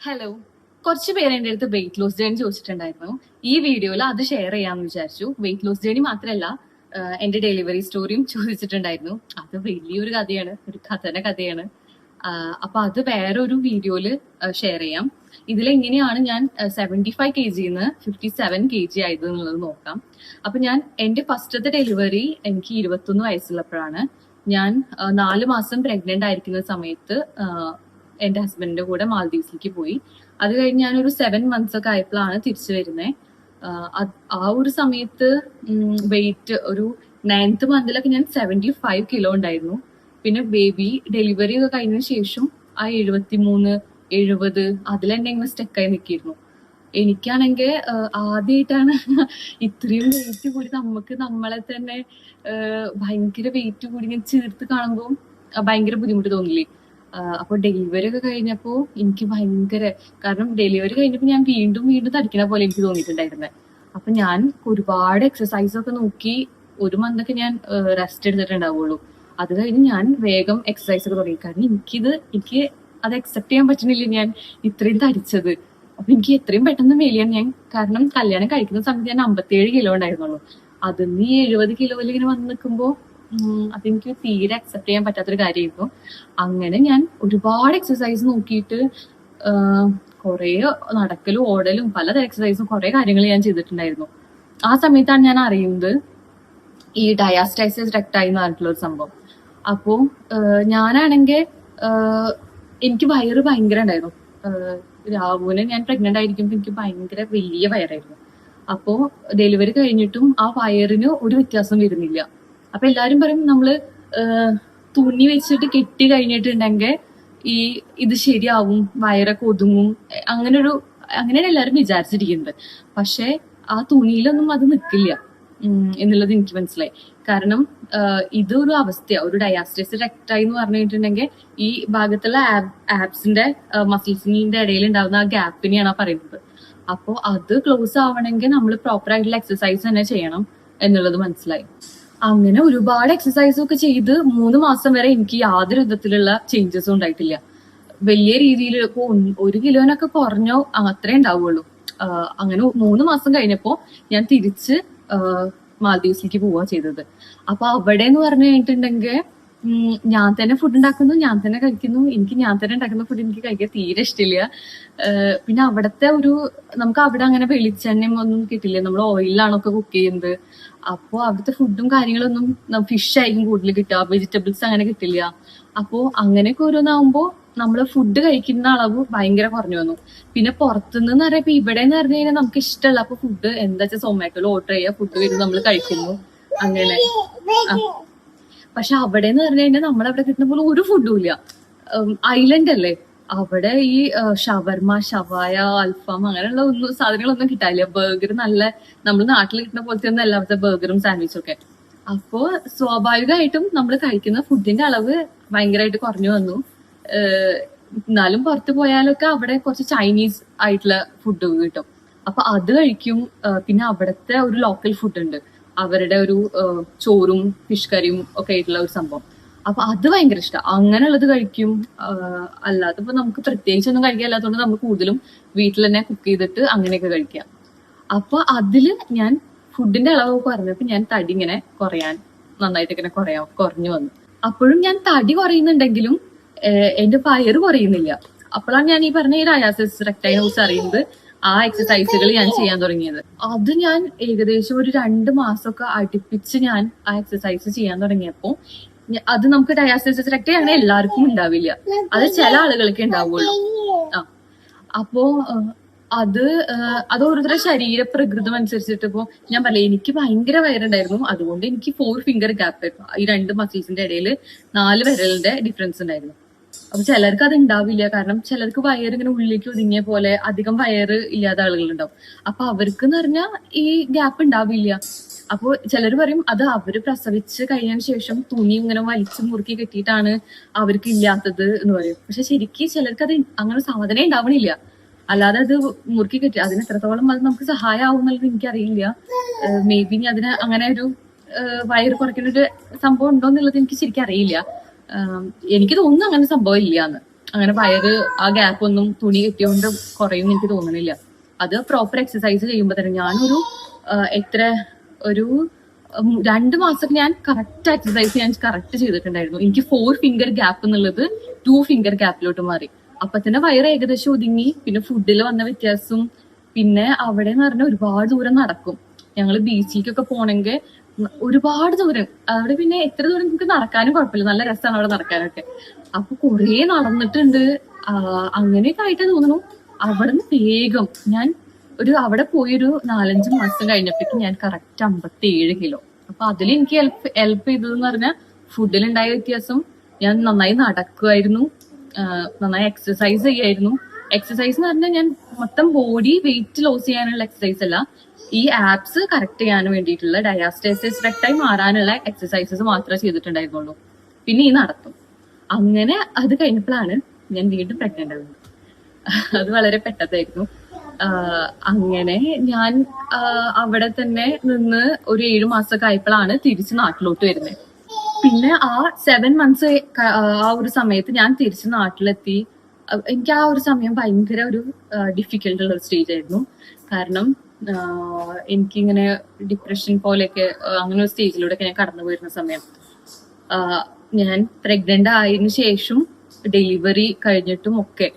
Hello. കുറച്ച് പേര് എൻ്റെ അടുത്ത് വെയിറ്റ് ലോസ് ജേണി ചോദിച്ചിട്ടുണ്ടായിരുന്നു. ഈ വീഡിയോയിൽ അത് ഷെയർ ചെയ്യാമെന്ന് വിചാരിച്ചു. വെയിറ്റ് ലോസ് ജേണി മാത്രമല്ല, എൻ്റെ ഡെലിവറി സ്റ്റോറിയും ചോദിച്ചിട്ടുണ്ടായിരുന്നു. അത് വലിയൊരു കഥയാണ്, ഒരു കഥയാണ്. അപ്പൊ അത് വേറൊരു വീഡിയോയിൽ ഷെയർ ചെയ്യാം. ഇതിലെങ്ങനെയാണ് ഞാൻ 75 kg 57 kg ആയത് എന്നുള്ളത് നോക്കാം. അപ്പൊ ഞാൻ എൻ്റെ ഫസ്റ്റത്തെ ഡെലിവറി എനിക്ക് 21 വയസ്സുള്ളപ്പോഴാണ്. ഞാൻ 4 മാസം പ്രഗ്നന്റ് ആയിരിക്കുന്ന സമയത്ത് എൻ്റെ ഹസ്ബൻഡിന്റെ കൂടെ മാൽദീവ്സിലേക്ക് പോയി. അത് കഴിഞ്ഞ് ഞാനൊരു 7 months ഒക്കെ ആയപ്പോഴാണ് തിരിച്ചു വരുന്നത്. ആ ഒരു സമയത്ത് വെയിറ്റ് ഒരു 9th month ഞാൻ 75 kg ഉണ്ടായിരുന്നു. പിന്നെ ബേബി ഡെലിവറി ഒക്കെ കഴിഞ്ഞതിന് ശേഷം ആ 73, 70 അതിലെന്നെ ഇങ്ങനെ സ്റ്റക്കായി നിൽക്കിയിരുന്നു. എനിക്കാണെങ്കിൽ ആദ്യമായിട്ടാണ് ഇത്രയും വെയിറ്റ് കൂടി നമുക്ക് നമ്മളെ തന്നെ ഭയങ്കര വെയിറ്റ് കൂടി ഇങ്ങനെ ചേർത്ത് കാണുമ്പോൾ ഭയങ്കര ബുദ്ധിമുട്ട് തോന്നില്ലേ. അപ്പോൾ ഡെലിവറി ഒക്കെ കഴിഞ്ഞപ്പോൾ എനിക്ക് ഭയങ്കര, കാരണം ഡെലിവറി കഴിഞ്ഞപ്പോൾ ഞാൻ വീണ്ടും തടിക്കണ പോലെ എനിക്ക് തോന്നിയിട്ടുണ്ടായിരുന്നത്. അപ്പൊ ഞാൻ ഒരുപാട് എക്സസൈസ് ഒക്കെ നോക്കി 1 month ഒക്കെ ഞാൻ റെസ്റ്റ് എടുത്തിട്ടുണ്ടാവുള്ളൂ. അത് കഴിഞ്ഞ് ഞാൻ വേഗം എക്സസൈസ് ഒക്കെ തുടങ്ങി. കാരണം എനിക്ക് അത് അക്സെപ്റ്റ് ചെയ്യാൻ പറ്റുന്നില്ല, ഞാൻ ഇത്രയും തടിച്ചത്. അപ്പൊ എനിക്ക് എത്രയും പെട്ടെന്ന് മെലിയാൻ ഞാൻ, കാരണം കല്യാണം കഴിക്കുന്ന സമയത്ത് ഞാൻ 57 kg ഉണ്ടായിരുന്നുള്ളൂ. അതിന് 70 kg ഇങ്ങനെ വന്ന് നിൽക്കുമ്പോൾ അതെനിക്ക് തീരെ അക്സെപ്റ്റ് ചെയ്യാൻ പറ്റാത്തൊരു കാര്യമായിരുന്നു. അങ്ങനെ ഞാൻ ഒരുപാട് എക്സസൈസ് നോക്കിയിട്ട് കുറെ നടക്കലും ഓടലും പലതരം എക്സസൈസും കുറെ കാര്യങ്ങൾ ഞാൻ ചെയ്തിട്ടുണ്ടായിരുന്നു. ആ സമയത്താണ് ഞാൻ അറിയുന്നത് ഈ ഡയാസ്റ്റൈസിസ് റെക്ടൈ എന്ന് പറഞ്ഞിട്ടുള്ള ഒരു സംഭവം. അപ്പോ ഞാനാണെങ്കിൽ എനിക്ക് വയറ് ഭയങ്കര ഉണ്ടായിരുന്നു. രാഹുവിനെ ഞാൻ പ്രഗ്നന്റ് ആയിരിക്കുമ്പോൾ എനിക്ക് ഭയങ്കര വലിയ വയറായിരുന്നു. അപ്പോ ഡെലിവറി കഴിഞ്ഞിട്ടും ആ വയറിന് ഒരു വ്യത്യാസം വരുന്നില്ല. അപ്പൊ എല്ലാരും പറയും നമ്മള് തുണി വെച്ചിട്ട് കെട്ടി കഴിഞ്ഞിട്ടുണ്ടെങ്കിൽ ഇത് ശരിയാവും, വയറൊക്കെ ഒതുങ്ങും, അങ്ങനെയാണ് എല്ലാരും വിചാരിച്ചിരിക്കുന്നത്. പക്ഷെ ആ തുണിയിലൊന്നും അത് നിൽക്കില്ല എന്നുള്ളത് എനിക്ക് മനസ്സിലായി. കാരണം ഇതൊരു അവസ്ഥയാ, ഒരു ഡയാസ്റ്റൈസിസ് റെക്ടൈ എന്ന് പറഞ്ഞിട്ടുണ്ടെങ്കിൽ ഈ ഭാഗത്തുള്ള ആബ്സിന്റെ മസിൽസിന്റെ ഇടയിൽ ഉണ്ടാകുന്ന ആ ഗ്യാപ്പിനെയാണ് പറയുന്നത്. അപ്പോൾ അത് ക്ലോസ് ആവണമെങ്കിൽ നമ്മൾ പ്രോപ്പർ ആയിട്ടുള്ള എക്സസൈസ് തന്നെ ചെയ്യണം എന്നുള്ളത് മനസ്സിലായി. അങ്ങനെ ഒരുപാട് എക്സസൈസ് ഒക്കെ ചെയ്ത് 3 മാസം വരെ എനിക്ക് യാതൊരു വിധത്തിലുള്ള ചേഞ്ചസും ഉണ്ടായിട്ടില്ല. വലിയ രീതിയിൽ ഇപ്പോ 1 കിലോനൊക്കെ കുറഞ്ഞോ അത്രേ ഉണ്ടാവുള്ളൂ. അങ്ങനെ 3 മാസം കഴിഞ്ഞപ്പോ ഞാൻ തിരിച്ച് മാൽദീവ്സിലേക്ക് പോവുക ചെയ്തത്. അപ്പൊ അവിടെ എന്ന് പറഞ്ഞു കഴിഞ്ഞിട്ടുണ്ടെങ്കിൽ ഞാൻ തന്നെ ഫുഡ് ഉണ്ടാക്കുന്നു, ഞാൻ തന്നെ കഴിക്കുന്നു. ഞാൻ തന്നെ ഉണ്ടാക്കുന്ന ഫുഡ് എനിക്ക് കഴിക്കാൻ തീരെ ഇഷ്ടമില്ല. പിന്നെ അവിടത്തെ നമുക്ക് അവിടെ അങ്ങനെ വെളിച്ചെണ്ണയും ഒന്നും കിട്ടില്ല, നമ്മൾ ഓയിലാണൊക്കെ കുക്ക് ചെയ്യുന്നത്. അപ്പോ അവിടുത്തെ ഫുഡും കാര്യങ്ങളൊന്നും ഫിഷ് ആയിരിക്കും കൂടുതൽ കിട്ടുക, വെജിറ്റബിൾസ് അങ്ങനെ കിട്ടില്ല. അപ്പോ അങ്ങനെയൊക്കെ ഓരോന്നാവുമ്പോ നമ്മള് ഫുഡ് കഴിക്കുന്ന അളവ് ഭയങ്കര കുറഞ്ഞു വന്നു. പിന്നെ പുറത്തുനിന്ന് പറയുമ്പോ ഇവിടെ എന്ന് പറഞ്ഞു കഴിഞ്ഞാൽ നമുക്ക് ഇഷ്ടമല്ല. അപ്പൊ ഫുഡ് എന്താ വെച്ചാൽ സൊമാറ്റോയിൽ ഓർഡർ ചെയ്യുക, ഫുഡ് വരുന്നത് നമ്മൾ കഴിക്കുന്നു അങ്ങനെ. പക്ഷെ അവിടെ എന്ന് പറഞ്ഞു കഴിഞ്ഞാൽ നമ്മളവിടെ കിട്ടുന്ന പോലെ ഒരു ഫുഡും ഇല്ല. ഐലൻഡ് അല്ലേ, അവിടെ ഈ ഷവർമ, ഷവായ, അൽഫാം അങ്ങനെയുള്ള സാധനങ്ങളൊന്നും കിട്ടാനില്ല. ബർഗർ നല്ല നമ്മൾ നാട്ടിൽ കിട്ടുന്ന പോലത്തെ ഒന്നും അല്ല അവിടുത്തെ ബർഗറും സാൻഡ്വിച്ചും ഒക്കെ. അപ്പോ സ്വാഭാവികമായിട്ടും നമ്മൾ കഴിക്കുന്ന ഫുഡിന്റെ അളവ് ഭയങ്കരമായിട്ട് കുറഞ്ഞു വന്നു. എന്നാലും പുറത്ത് പോയാലൊക്കെ അവിടെ കുറച്ച് ചൈനീസ് ആയിട്ടുള്ള ഫുഡ് കിട്ടും. അപ്പൊ അത് കഴിക്കും. പിന്നെ അവിടുത്തെ ഒരു ലോക്കൽ ഫുഡ് ഉണ്ട്, അവരുടെ ഒരു ചോറും ഫിഷ് കറിയും ഒക്കെ ആയിട്ടുള്ള ഒരു സംഭവം. അപ്പൊ അത് ഭയങ്കര ഇഷ്ടം, അങ്ങനെയുള്ളത് കഴിക്കും. അല്ലാതെ ഇപ്പൊ നമുക്ക് പ്രത്യേകിച്ച് ഒന്നും കഴിക്കാല്ലാത്തതുകൊണ്ട് നമ്മൾ കൂടുതലും വീട്ടിൽ തന്നെ കുക്ക് ചെയ്തിട്ട് അങ്ങനെയൊക്കെ കഴിക്കാം. അപ്പൊ അതില് ഞാൻ ഫുഡിന്റെ അളവ് കുറഞ്ഞപ്പോ ഞാൻ തടി ഇങ്ങനെ നന്നായിട്ട് ഇങ്ങനെ കുറഞ്ഞു വന്നു. അപ്പോഴും ഞാൻ തടി കുറയുന്നുണ്ടെങ്കിലും എന്റെ വയറ് കുറയുന്നില്ല. അപ്പോഴാണ് ഞാൻ ഈ പറഞ്ഞ ഈ ഡയാസ്റ്റൈസിസ് റെക്ടൈനെ കുറിച്ച് അറിയുന്നത്. ആ എക്സസൈസുകൾ ഞാൻ ചെയ്യാൻ തുടങ്ങിയത്. അത് ഞാൻ ഏകദേശം ഒരു 2 മാസമൊക്കെ അടുപ്പിച്ച് ഞാൻ ആ എക്സസൈസ് ചെയ്യാൻ തുടങ്ങിയപ്പോ അത് നമുക്ക് ഡയാസ്റ്റൈസിസ് റെക്ടൈ അങ്ങനെ എല്ലാവർക്കും ഉണ്ടാവില്ല, അത് ചില ആളുകൾക്ക് ഉണ്ടാവുള്ളൂ. അപ്പോ അത് ഓരോരുത്തരുടെ ശരീരപ്രകൃതം അനുസരിച്ചിട്ട് ഇപ്പോ ഞാൻ പറയാം, എനിക്ക് ഭയങ്കര വയറുണ്ടായിരുന്നു. അതുകൊണ്ട് എനിക്ക് 4 finger ഗ്യാപ്പ് ആയിരുന്നു. ഈ 2 മസിൽസിന്റെ ഇടയിൽ 4 വിരലിന്റെ ഡിഫറൻസ് ഉണ്ടായിരുന്നു. അപ്പൊ ചിലർക്ക് അത് ഉണ്ടാവില്ല, കാരണം ചിലർക്ക് വയറ് ഇങ്ങനെ ഉള്ളിലേക്ക് ഒതുങ്ങിയ പോലെ അധികം വയറ് ഇല്ലാത്ത ആളുകളുണ്ടാവും. അപ്പൊ അവർക്ക് എന്ന് പറഞ്ഞാൽ ഈ ഗ്യാപ്പ് ഉണ്ടാവില്ല. അപ്പൊ ചിലർ പറയും അത് അവര് പ്രസവിച്ച് കഴിഞ്ഞതിന് ശേഷം തുണി ഇങ്ങനെ വലിച്ചു മുറുക്കി കെട്ടിയിട്ടാണ് അവർക്ക് ഇല്ലാത്തത് എന്ന് പറയും. പക്ഷെ ശരിക്കും ചിലർക്ക് അത് അങ്ങനെ സാധനം ഉണ്ടാവണില്ല. അല്ലാതെ അത് മുറുക്കി കെട്ടി അതിന് എത്രത്തോളം അത് നമുക്ക് സഹായമാവും എന്നുള്ളത് എനിക്കറിയില്ല. മേ ബി അതിന് അങ്ങനെ ഒരു വയറ് കുറയ്ക്കുന്ന ഒരു സംഭവം ഉണ്ടോ എന്നുള്ളത് എനിക്ക് ശരിക്കും അറിയില്ല. എനിക്ക് തോന്നുന്നു അങ്ങനെ സംഭവം ഇല്ലാന്ന്. അങ്ങനെ വയറ് ആ ഗ്യാപ്പ് ഒന്നും തുണി കെട്ടിയോണ്ട് കുറയും എനിക്ക് തോന്നുന്നില്ല. അത് പ്രോപ്പർ എക്സസൈസ് ചെയ്യുമ്പോൾ തന്നെ ഞാനൊരു എത്ര ഒരു 2 മാസമൊക്കെ ഞാൻ കറക്റ്റ് എക്സസൈസ് ഞാൻ കറക്റ്റ് ചെയ്തിട്ടുണ്ടായിരുന്നു. എനിക്ക് 4 ഫിംഗർ ഗ്യാപ്പ് എന്നുള്ളത് 2 ഫിംഗർ ഗ്യാപ്പിലോട്ട് മാറി. അപ്പൊ തന്നെ വയറ് ഏകദേശം ഒതുങ്ങി. പിന്നെ ഫുഡിൽ വന്ന വ്യത്യാസം, പിന്നെ അവിടെ എന്ന് പറഞ്ഞാൽ ഒരുപാട് ദൂരം നടക്കും. ഞങ്ങൾ ബീച്ചിലേക്കൊക്കെ പോണെങ്കിൽ ഒരുപാട് ദൂരം, അവിടെ പിന്നെ എത്ര ദൂരം നമുക്ക് നടക്കാനും കുഴപ്പമില്ല, നല്ല രസമാണ് അവിടെ നടക്കാനൊക്കെ. അപ്പൊ കുറേ നടന്നിട്ടുണ്ട്. അങ്ങനെയൊക്കെ ആയിട്ട് തോന്നുന്നു. അവിടുന്ന് വേഗം ഞാൻ അവിടെ പോയൊരു 4-5 മാസം കഴിഞ്ഞപ്പോഴേക്കും ഞാൻ കറക്റ്റ് 57 കിലോ. അപ്പൊ അതിൽ എനിക്ക് ഹെൽപ്പ് ചെയ്തതെന്ന് പറഞ്ഞാൽ ഫുഡിലുണ്ടായ വ്യത്യാസം, ഞാൻ നന്നായി നടക്കുമായിരുന്നു, നന്നായി എക്സസൈസ് ചെയ്യായിരുന്നു. എക്സസൈസ് എന്ന് പറഞ്ഞാൽ ഞാൻ മൊത്തം ബോഡി വെയിറ്റ് ലോസ് ചെയ്യാനുള്ള എക്സസൈസ് അല്ല, ഈ ആപ്സ് കറക്റ്റ് ചെയ്യാൻ വേണ്ടിയിട്ടുള്ള ഡയാസ്റ്റസിസ് റെക്റ്റായി മാറാനുള്ള എക്സസൈസസ് മാത്രമേ ചെയ്തിട്ടുണ്ടായിരുന്നുള്ളൂ. പിന്നെ ഈ നടത്തും. അങ്ങനെ അത് കഴിഞ്ഞപ്പോഴാണ് ഞാൻ വീണ്ടും പ്രഗ്നന്റ് ആവുന്നത്. അത് വളരെ പെട്ടെന്നായിരുന്നു. അങ്ങനെ ഞാൻ അവിടെ തന്നെ നിന്ന് ഒരു 7 മാസമൊക്കെ ആയപ്പോഴാണ് തിരിച്ച് നാട്ടിലോട്ട് വരുന്നത്. പിന്നെ ആ 7 മന്ത്സ് ആ ഒരു സമയത്ത് ഞാൻ തിരിച്ച് നാട്ടിലെത്തി. എനിക്ക് ആ ഒരു സമയം ഭയങ്കര ഒരു ഡിഫിക്കൽട്ട് ഉള്ള ഒരു സ്റ്റേജ് ആയിരുന്നു. കാരണം എനിക്കിങ്ങനെ ഡിപ്രഷൻ പോലെയൊക്കെ അങ്ങനെ ഒരു സ്റ്റേജിലൂടെയൊക്കെ ഞാൻ കടന്നു പോയിരുന്ന സമയം. ഞാൻ പ്രഗ്നന്റ് ആയതിനു ശേഷം ഡെലിവറി കഴിഞ്ഞിട്ടും ഒക്കെ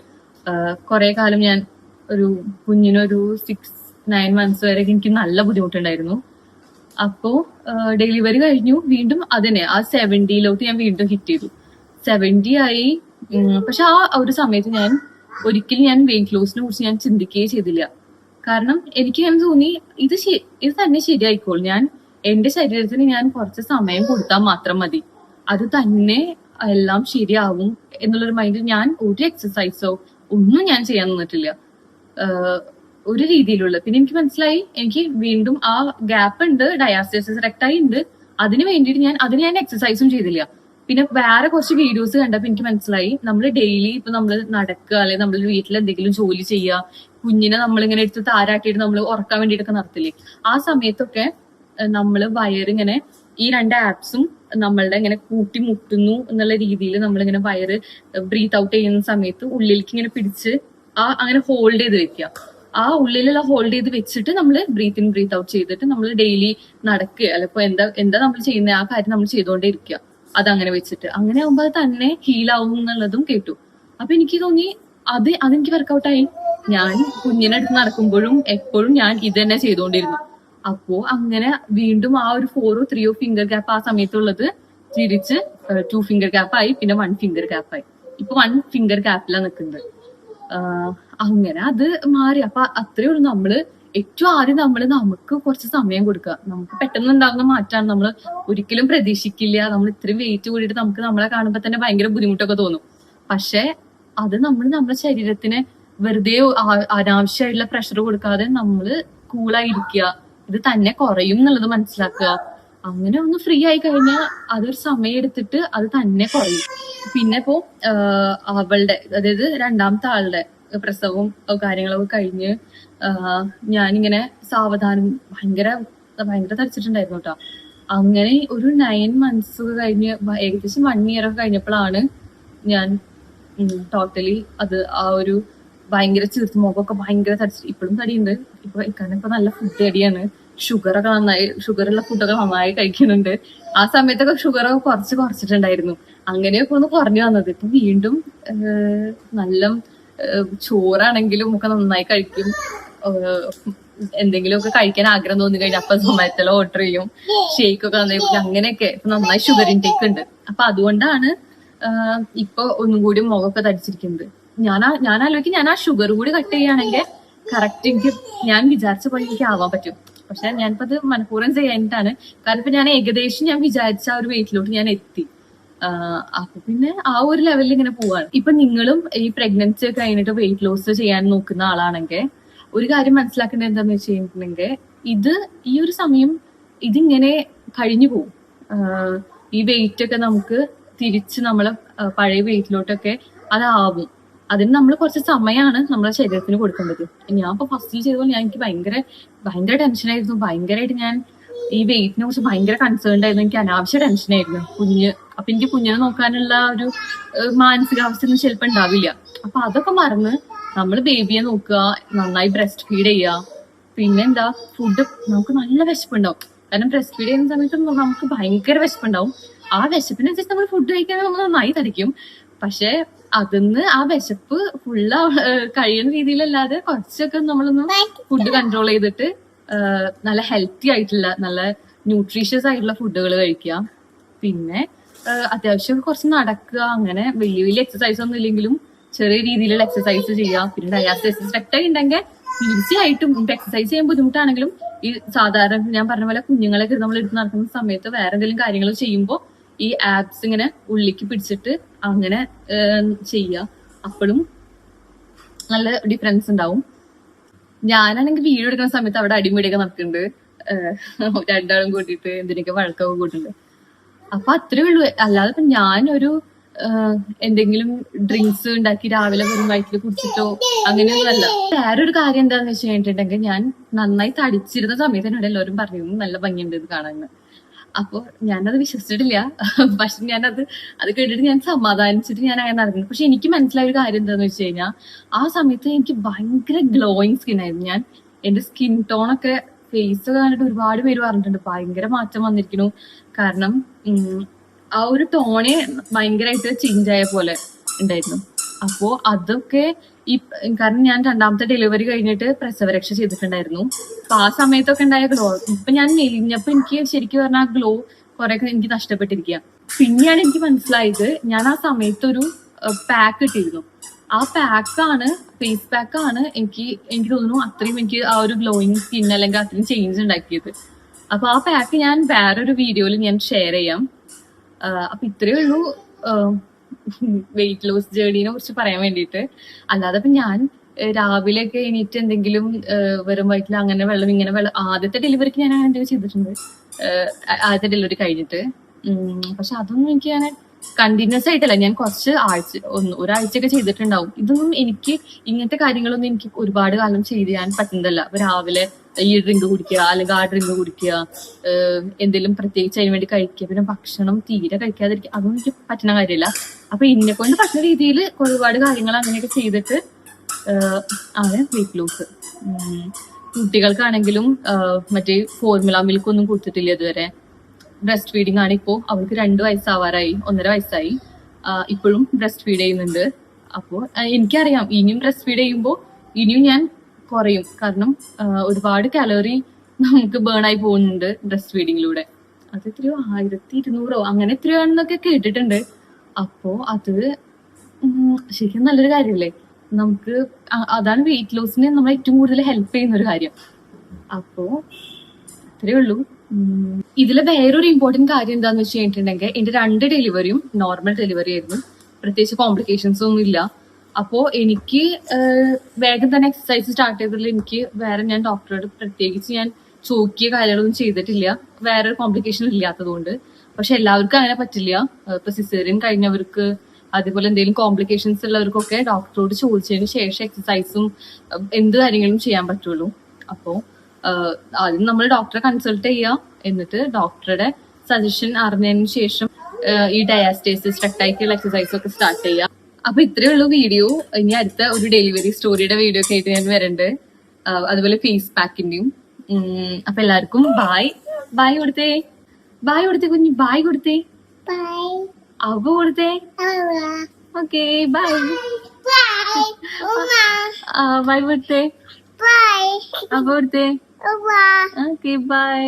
കുറെ കാലം ഞാൻ ഒരു കുഞ്ഞിനൊരു 6-9 മന്ത്സ് വരെ എനിക്ക് നല്ല ബുദ്ധിമുട്ടുണ്ടായിരുന്നു. അപ്പോ ഡെലിവറി കഴിഞ്ഞു, വീണ്ടും അതിനെ ആ 70 ഞാൻ വീണ്ടും ഹിറ്റ് ചെയ്തു. 70 ആയി. പക്ഷെ ആ ഒരു സമയത്ത് ഞാൻ ഒരിക്കലും ഞാൻ വെയിറ്റ് ലോസിനെ കുറിച്ച് ഞാൻ ചിന്തിക്കുകയേ ചെയ്തില്ല. കാരണം എനിക്ക് ഞാൻ തോന്നി ഇത് തന്നെ ശരിയായിക്കോളും, ഞാൻ എന്റെ ശരീരത്തിന് ഞാൻ കുറച്ച് സമയം കൊടുത്താൽ മാത്രം മതി, അത് തന്നെ എല്ലാം ശരിയാവും എന്നുള്ളൊരു മൈൻഡിൽ ഞാൻ ഒരു എക്സസൈസോ ഒന്നും ഞാൻ ചെയ്യാൻ നിന്നിട്ടില്ല, ഒരു രീതിയിലുള്ള. പിന്നെ എനിക്ക് മനസ്സിലായി എനിക്ക് വീണ്ടും ആ ഗ്യാപ്പ് ഉണ്ട്, ഡയാസ്റ്റസിസ് റെക്റ്റായി ഉണ്ട്, അതിന് വേണ്ടിയിട്ട് ഞാൻ എക്സസൈസും ചെയ്തില്ല. പിന്നെ വേറെ കുറച്ച് വീഡിയോസ് കണ്ടപ്പോൾ എനിക്ക് മനസ്സിലായി നമ്മൾ ഡെയിലി ഇപ്പൊ നമ്മൾ നടക്കുക, അല്ലെങ്കിൽ നമ്മൾ വീട്ടിൽ എന്തെങ്കിലും ജോലി ചെയ്യുക, കുഞ്ഞിനെ നമ്മളിങ്ങനെ എടുത്ത് താരാട്ടിയിട്ട് നമ്മൾ ഉറക്കാൻ വേണ്ടിയിട്ടൊക്കെ നടത്തില്ലേ, ആ സമയത്തൊക്കെ നമ്മൾ വയറിങ്ങനെ ഈ 2 ആപ്സും നമ്മളുടെ ഇങ്ങനെ കൂട്ടിമുട്ടുന്നു എന്നുള്ള രീതിയിൽ നമ്മളിങ്ങനെ വയറ് ബ്രീത്ത് ഔട്ട് ചെയ്യുന്ന സമയത്ത് ഉള്ളിലേക്ക് ഇങ്ങനെ പിടിച്ച് അങ്ങനെ ഹോൾഡ് ചെയ്ത് വെക്കുക. ആ ഉള്ളിലുള്ള ഹോൾഡ് ചെയ്ത് വെച്ചിട്ട് നമ്മൾ ബ്രീത്ത് ഇൻ ബ്രീത്ത് ഔട്ട് ചെയ്തിട്ട് നമ്മൾ ഡെയിലി നടക്കുക, അല്ലപ്പോ എന്താ നമ്മൾ ചെയ്യുന്ന ആ കാര്യം നമ്മൾ ചെയ്തുകൊണ്ടേ ഇരിക്കുക, അതങ്ങനെ വെച്ചിട്ട്. അങ്ങനെ ആകുമ്പോൾ അത് തന്നെ ഹീലാവും എന്നുള്ളതും കേട്ടു. അപ്പൊ എനിക്ക് തോന്നി അതെനിക്ക് വർക്കൗട്ടായി. ഞാൻ കുഞ്ഞിനെ അടുത്ത് നടക്കുമ്പോഴും എപ്പോഴും ഞാൻ ഇത് തന്നെ ചെയ്തുകൊണ്ടിരുന്നു. അപ്പോ അങ്ങനെ വീണ്ടും ആ ഒരു 4 or 3 ഫിംഗർ ഗ്യാപ്പ് ആ സമയത്തുള്ളത് തിരിച്ച് 2 ഫിംഗർ ഗ്യാപ്പായി, പിന്നെ 1 ഫിംഗർ ഗ്യാപ്പായി. ഇപ്പൊ 1 ഫിംഗർ ഗ്യാപ്പിലാണ് നിൽക്കുന്നത്. അങ്ങനെ അത് മാറി. അപ്പൊ അത്രേ ഉള്ളൂ. നമ്മള് ഏറ്റവും ആദ്യം നമുക്ക് കുറച്ച് സമയം കൊടുക്കുക. നമുക്ക് പെട്ടെന്ന് ഉണ്ടാകുന്ന മാറ്റാണ്, നമ്മൾ ഒരിക്കലും പ്രതീക്ഷിക്കില്ല. നമ്മൾ ഇത്രയും വെയിറ്റ് കൂടിയിട്ട് നമുക്ക് നമ്മളെ കാണുമ്പോൾ തന്നെ ഭയങ്കര ബുദ്ധിമുട്ടൊക്കെ തോന്നും. പക്ഷെ അത് നമ്മുടെ ശരീരത്തിന് വെറുതെ അനാവശ്യമായിട്ടുള്ള പ്രഷർ കൊടുക്കാതെ നമ്മൾ കൂളായിരിക്കുക, ഇത് തന്നെ കുറയും എന്നുള്ളത് മനസ്സിലാക്കുക. അങ്ങനെ ഒന്ന് ഫ്രീ ആയി കഴിഞ്ഞാൽ അതൊരു സമയം എടുത്തിട്ട് അത് തന്നെ കുറയും. പിന്നെ ഇപ്പോ അവളുടെ, അതായത് 2ാമത്തെ ആളുടെ പ്രസവവും കാര്യങ്ങളൊക്കെ കഴിഞ്ഞ് ഞാനിങ്ങനെ സാവധാനം ഭയങ്കര തടിച്ചിട്ടുണ്ടായിരുന്നു കേട്ടോ. അങ്ങനെ ഒരു 9 മന്ത്സ് കഴിഞ്ഞ് ഏകദേശം 1 year ഒക്കെ കഴിഞ്ഞപ്പോഴാണ് ഞാൻ ടോട്ടലി ആ ഒരു ഭയങ്കര ചീർത്ത് മുഖമൊക്കെ ഭയങ്കര തടിച്ചിട്ട്, ഇപ്പോഴും തടിയുണ്ട്. ഇപ്പൊ നല്ല ഫുഡ് അടിയാണ്, ഷുഗറുള്ള ഫുഡൊക്കെ നന്നായി കഴിക്കുന്നുണ്ട്. ആ സമയത്തൊക്കെ ഷുഗറൊക്കെ കുറച്ചിട്ടുണ്ടായിരുന്നു. അങ്ങനെയൊക്കെ ഒന്ന് കുറഞ്ഞു വന്നത്. ഇപ്പൊ വീണ്ടും നല്ല ചോറാണെങ്കിലും ഒക്കെ നന്നായി കഴിക്കും. എന്തെങ്കിലുമൊക്കെ കഴിക്കാൻ ആഗ്രഹം തോന്നി കഴിഞ്ഞാൽ അപ്പൊ സൊമാറ്റോയിൽ ഓർഡർ ചെയ്യും, ഷേക്കൊക്കെ നന്നായി കുടിക്കും. അങ്ങനെയൊക്കെ ഇപ്പൊ നന്നായി ഷുഗർ ഇൻടേക്ക് ഉണ്ട്. അപ്പൊ അതുകൊണ്ടാണ് ഇപ്പൊ ഒന്നും കൂടി മുഖമൊക്കെ തടിച്ചിരിക്കുന്നത്. ഞാൻ ആലോചിക്കും, ഞാൻ ആ ഷുഗർ കൂടി കട്ട് ചെയ്യുകയാണെങ്കിൽ കറക്റ്റ് എനിക്ക് ഞാൻ വിചാരിച്ച പോലെ എനിക്ക് ആവാൻ പറ്റും. പക്ഷെ ഞാനിപ്പോ അത് മനഃപൂർവ്വം ചെയ്യാനായിട്ടാണ്. കാരണം ഇപ്പൊ ഞാൻ ഏകദേശം ഞാൻ വിചാരിച്ച ആ ഒരു വെയിറ്റിലോട്ട് ഞാൻ എത്തി. അപ്പൊ പിന്നെ ആ ഒരു ലെവലിൽ ഇങ്ങനെ പോവാണ്. ഇപ്പൊ നിങ്ങളും ഈ പ്രഗ്നൻസി ഒക്കെ കഴിഞ്ഞിട്ട് വെയിറ്റ് ലോസ് ചെയ്യാൻ നോക്കുന്ന ആളാണെങ്കിൽ ഒരു കാര്യം മനസ്സിലാക്കേണ്ടത് എന്താന്ന് വെച്ച് കഴിഞ്ഞിട്ടുണ്ടെങ്കിൽ, ഈ ഒരു സമയം ഇതിങ്ങനെ കഴിഞ്ഞു പോകും. ഈ വെയിറ്റ് ഒക്കെ നമുക്ക് തിരിച്ച് നമ്മളെ പഴയ വെയിറ്റിലോട്ടൊക്കെ അതാവും. അതിന് നമ്മൾ കുറച്ച് സമയമാണ് നമ്മളെ ശരീരത്തിന് കൊടുക്കേണ്ടത്. ഞാൻ ഇപ്പൊ ഫസ്റ്റിൽ ചെയ്തപ്പോൾ എനിക്ക് ഭയങ്കര ടെൻഷനായിരുന്നു. ഭയങ്കരമായിട്ട് ഞാൻ ഈ വെയിറ്റിനെ കുറിച്ച് ഭയങ്കര കൺസേൺ ആയിരുന്നു. എനിക്ക് അനാവശ്യ ടെൻഷനായിരുന്നു. അപ്പൊ എനിക്ക് കുഞ്ഞിനെ നോക്കാനുള്ള ഒരു മാനസികാവസ്ഥ ഒന്നും ചിലപ്പോ ഉണ്ടാവില്ല. അപ്പൊ അതൊക്കെ മറന്ന് നമ്മൾ ബേബിയെ നോക്കുക, നന്നായി ബ്രസ്റ്റ് ഫീഡ് ചെയ്യുക. പിന്നെന്താ, ഫുഡ് നമുക്ക് നല്ല വിശപ്പുണ്ടാവും. കാരണം ബ്രസ്റ്റ് ഫീഡ് ചെയ്യുന്ന സമയത്ത് നമുക്ക് ഭയങ്കര വിശപ്പുണ്ടാവും. ആ വിശപ്പിനനുസരിച്ച് നമ്മൾ ഫുഡ് കഴിക്കാൻ നമ്മൾ നന്നായി തടിക്കും. പക്ഷെ അതിന്ന് ആ വിശപ്പ് ഫുള്ള് കഴിയുന്ന രീതിയിലല്ലാതെ കുറച്ചൊക്കെ നമ്മളൊന്ന് ഫുഡ് കൺട്രോൾ ചെയ്തിട്ട് നല്ല ഹെൽത്തി ആയിട്ടുള്ള നല്ല ന്യൂട്രീഷ്യസ് ആയിട്ടുള്ള ഫുഡുകൾ കഴിക്കുക. പിന്നെ അത്യാവശ്യം കുറച്ച് നടക്കുക. അങ്ങനെ വലിയ വലിയ എക്സസൈസ് ഒന്നും ഇല്ലെങ്കിലും ചെറിയ രീതിയിലുള്ള എക്സസൈസ് ചെയ്യുക. പിന്നെ ഡയാസ്റ്റസിസ് റെക്ടൈ ഉണ്ടെങ്കിൽ തീർച്ചയായിട്ടും എക്സസൈസ് ചെയ്യാൻ ബുദ്ധിമുട്ടാണെങ്കിലും ഈ സാധാരണ ഞാൻ പറഞ്ഞ പോലെ കുഞ്ഞുങ്ങളൊക്കെ നമ്മൾ എടുത്ത് നടക്കുന്ന സമയത്ത് വേറെ എന്തെങ്കിലും കാര്യങ്ങൾ ചെയ്യുമ്പോൾ ഈ ആപ്സ് ഇങ്ങനെ ഉള്ളിക്ക് പിടിച്ചിട്ട് അങ്ങനെ ചെയ്യുക. അപ്പോഴും നല്ല ഡിഫറൻസ് ഉണ്ടാവും. ഞാനാണെങ്കിൽ വീഡിയോ എടുക്കുന്ന സമയത്ത് അവിടെ അടിമടിയൊക്കെ നടക്കുന്നുണ്ട്. രണ്ടാളും കൂട്ടിയിട്ട് എന്തിനൊക്കെ വഴക്കൊക്കെ കൂട്ടുന്നുണ്ട്. അപ്പൊ അത്രേ ഉള്ളൂ. അല്ലാതെ ഇപ്പൊ ഞാനൊരു എന്തെങ്കിലും ഡ്രിങ്ക്സ് ഉണ്ടാക്കി രാവിലെ വെറും വയറ്റിൽ കുടിച്ചിട്ടോ അങ്ങനെയൊന്നും അല്ല. വേറൊരു കാര്യം എന്താന്ന് വെച്ച് കഴിഞ്ഞിട്ടുണ്ടെങ്കിൽ, ഞാൻ നന്നായി തടിച്ചിരുന്ന സമയത്ത് എന്നോട് എല്ലാവരും പറഞ്ഞു നല്ല ഭംഗിയുണ്ട് ഇത് കാണാൻ. അപ്പൊ ഞാനത് വിശ്വസിച്ചിട്ടില്ല. പക്ഷെ ഞാനത് കേട്ടിട്ട് ഞാൻ സമാധാനിച്ചിട്ട് ഞാൻ അങ്ങനെ നടക്കുന്നു. പക്ഷെ എനിക്ക് മനസ്സിലായ ഒരു കാര്യം എന്താന്ന് വെച്ച് കഴിഞ്ഞാൽ, ആ സമയത്ത് എനിക്ക് ഭയങ്കര ഗ്ലോയിങ് സ്കിൻ ആയിരുന്നു. ഞാൻ എന്റെ സ്കിൻ ടോണൊക്കെ ഫേസ് കണ്ടിട്ട് ഒരുപാട് പേര് പറഞ്ഞിട്ടുണ്ട് ഭയങ്കര മാറ്റം വന്നിരിക്കുന്നു. കാരണം ആ ഒരു ടോണെ ഭയങ്കരമായിട്ട് ചേഞ്ച് ആയ പോലെ ഉണ്ടായിരുന്നു. അപ്പോ അതൊക്കെ കാരണം ഞാൻ രണ്ടാമത്തെ ഡെലിവറി കഴിഞ്ഞിട്ട് പ്രസവരക്ഷ ചെയ്തിട്ടുണ്ടായിരുന്നു. അപ്പൊ ആ സമയത്തൊക്കെ ഉണ്ടായ ഗ്ലോ, ഇപ്പൊ ഞാൻ മെലിഞ്ഞപ്പോ എനിക്ക് ശരിക്കും പറഞ്ഞാൽ ഗ്ലോ കുറെ എനിക്ക് നഷ്ടപ്പെട്ടിരിക്കുക. പിന്നെയാണ് എനിക്ക് മനസ്സിലായത്, ഞാൻ ആ സമയത്ത് ഒരു പാക്ക് ഇട്ടിരുന്നു. ആ പാക്കാണ്, ഫേസ് പാക്കാണ് എനിക്ക് തോന്നുന്നു അത്രയും എനിക്ക് ആ ഒരു ഗ്ലോയിങ് സ്കിൻ അല്ലെങ്കിൽ അത്രയും ചേഞ്ച് ഉണ്ടാക്കിയത്. അപ്പൊ ആ പാക്ക് ഞാൻ വേറൊരു വീഡിയോയിൽ ഞാൻ ഷെയർ ചെയ്യാം. അപ്പൊ ഇത്രയേ ഉള്ളൂ വെയിറ്റ് ലോസ് ജേർണിനെ കുറിച്ച് പറയാൻ വേണ്ടിയിട്ട്. അല്ലാതെ ഇപ്പൊ ഞാൻ രാവിലെയൊക്കെ എണീറ്റ് എന്തെങ്കിലും വെറും വയറ്റിൽ അങ്ങനെ വെള്ളം ഇങ്ങനെ വെള്ളം, ആദ്യത്തെ ഡെലിവറിക്ക് ഞാൻ അങ്ങനെ എന്തെങ്കിലും ചെയ്തിട്ടുണ്ട്, ആദ്യത്തെ ഡെലിവറി കഴിഞ്ഞിട്ട്. പക്ഷെ അതൊന്നും എനിക്ക് ഞാൻ കണ്ടിന്യൂസ് ആയിട്ടല്ല, ഞാൻ കുറച്ച് ഒരാഴ്ചയൊക്കെ ചെയ്തിട്ടുണ്ടാവും. ഇതൊന്നും എനിക്ക് ഇങ്ങനത്തെ കാര്യങ്ങളൊന്നും എനിക്ക് ഒരുപാട് കാലം ചെയ്ത് ചെയ്യാൻ പറ്റുന്നതല്ല. അപ്പൊ രാവിലെ ഈ ഡ്രിങ്ക് കുടിക്കുക അല്ലെങ്കിൽ ആ ഡ്രിങ്ക് കുടിക്കുക, എന്തെങ്കിലും പ്രത്യേകിച്ച് അതിന് വേണ്ടി കഴിക്കുക, പിന്നെ ഭക്ഷണം തീരെ കഴിക്കാതിരിക്കുക, അതൊന്നും എനിക്ക് പറ്റുന്ന കാര്യമില്ല. അപ്പൊ ഇതിനെ കൊണ്ട് പറ്റുന്ന രീതിയിൽ ഒരുപാട് കാര്യങ്ങൾ അങ്ങനെയൊക്കെ ചെയ്തിട്ട് ആണ് വെയിറ്റ് ലോസ്. കുട്ടികൾക്കാണെങ്കിലും മറ്റേ ഫോർമുല മിൽക്ക് ഒന്നും കൊടുത്തിട്ടില്ല ഇതുവരെ. ബ്രസ്റ്റ് ഫീഡിങ് ആണ്. ഇപ്പോൾ അവൾക്ക് 2 വയസ്സാവാറായി, 1.5 വയസ്സായി. ഇപ്പോഴും ബ്രസ്റ്റ് ഫീഡ് ചെയ്യുന്നുണ്ട്. അപ്പോൾ എനിക്കറിയാം ഇനിയും ബ്രസ്റ്റ് ഫീഡ് ചെയ്യുമ്പോൾ ഇനിയും ഞാൻ കുറയും. കാരണം ഒരുപാട് കാലറി നമുക്ക് ബേൺ ആയി പോകുന്നുണ്ട് ബ്രസ്റ്റ് ഫീഡിങ്ങിലൂടെ. അത് എത്രയോ 1200 അങ്ങനെ എത്രയാണെന്നൊക്കെ കേട്ടിട്ടുണ്ട്. അപ്പോ അത് ശരിക്കും നല്ലൊരു കാര്യമല്ലേ. നമുക്ക് അതാണ് വെയിറ്റ് ലോസിന് നമ്മൾ ഏറ്റവും കൂടുതൽ ഹെൽപ്പ് ചെയ്യുന്ന ഒരു കാര്യം. അപ്പോ അത്രയേ ഉള്ളൂ. ഇതിലെ വേറൊരു ഇമ്പോർട്ടന്റ് കാര്യം എന്താന്ന് വെച്ച് കഴിഞ്ഞിട്ടുണ്ടെങ്കിൽ, എന്റെ 2 ഡെലിവറിയും നോർമൽ ഡെലിവറി ആയിരുന്നു. പ്രത്യേകിച്ച് കോംപ്ലിക്കേഷൻസ് ഒന്നും ഇല്ല. അപ്പോ എനിക്ക് വേഗം തന്നെ എക്സസൈസ് സ്റ്റാർട്ട് ചെയ്തതിൽ എനിക്ക് വേറെ ഞാൻ ഡോക്ടറോട് പ്രത്യേകിച്ച് ഞാൻ ചോക്കിയ കാര്യങ്ങളൊന്നും ചെയ്തിട്ടില്ല, വേറെ കോംപ്ലിക്കേഷൻ ഇല്ലാത്തതുകൊണ്ട്. പക്ഷെ എല്ലാവർക്കും അങ്ങനെ പറ്റില്ല. ഇപ്പൊ സിസേറിയൻ കഴിഞ്ഞവർക്ക് അതേപോലെ എന്തെങ്കിലും കോംപ്ലിക്കേഷൻസ് ഉള്ളവർക്കൊക്കെ ഡോക്ടറോട് ചോദിച്ചതിന് ശേഷം എക്സസൈസും എന്ത് കാര്യങ്ങളും ചെയ്യാൻ പറ്റുള്ളൂ. അപ്പോ ആദ്യം നമ്മൾ ഡോക്ടറെ കൺസൾട്ട് ചെയ്യുക, എന്നിട്ട് ഡോക്ടറുടെ സജഷൻ അറിഞ്ഞതിന് ശേഷം ഈ ഡയാസ്റ്റേസിസ് റെക്ടൈക്കുള്ള എക്സസൈസ് ഒക്കെ സ്റ്റാർട്ട് ചെയ്യുക. അപ്പൊ ഇത്രയേ ഉള്ളൂ വീഡിയോ. ഇനി അടുത്ത ഒരു ഡെലിവറി സ്റ്റോറിയുടെ വീഡിയോ ഒക്കെ ആയിട്ട് ഞാൻ വരണ്ട്, അതുപോലെ ഫേസ് പാക്കിന്റെയും. അപ്പൊ എല്ലാവർക്കും ബായ്. ബായ് കൊടുത്തേ, ബായ് കൊടുത്തേ കുഞ്ഞു, ബായ് കൊടുത്തേ, അവ കൊടുത്തേ. ഓക്കെ ബായ്, ബായ് കൊടുത്തേ, അവ കൊടുത്തേ. Okay bye.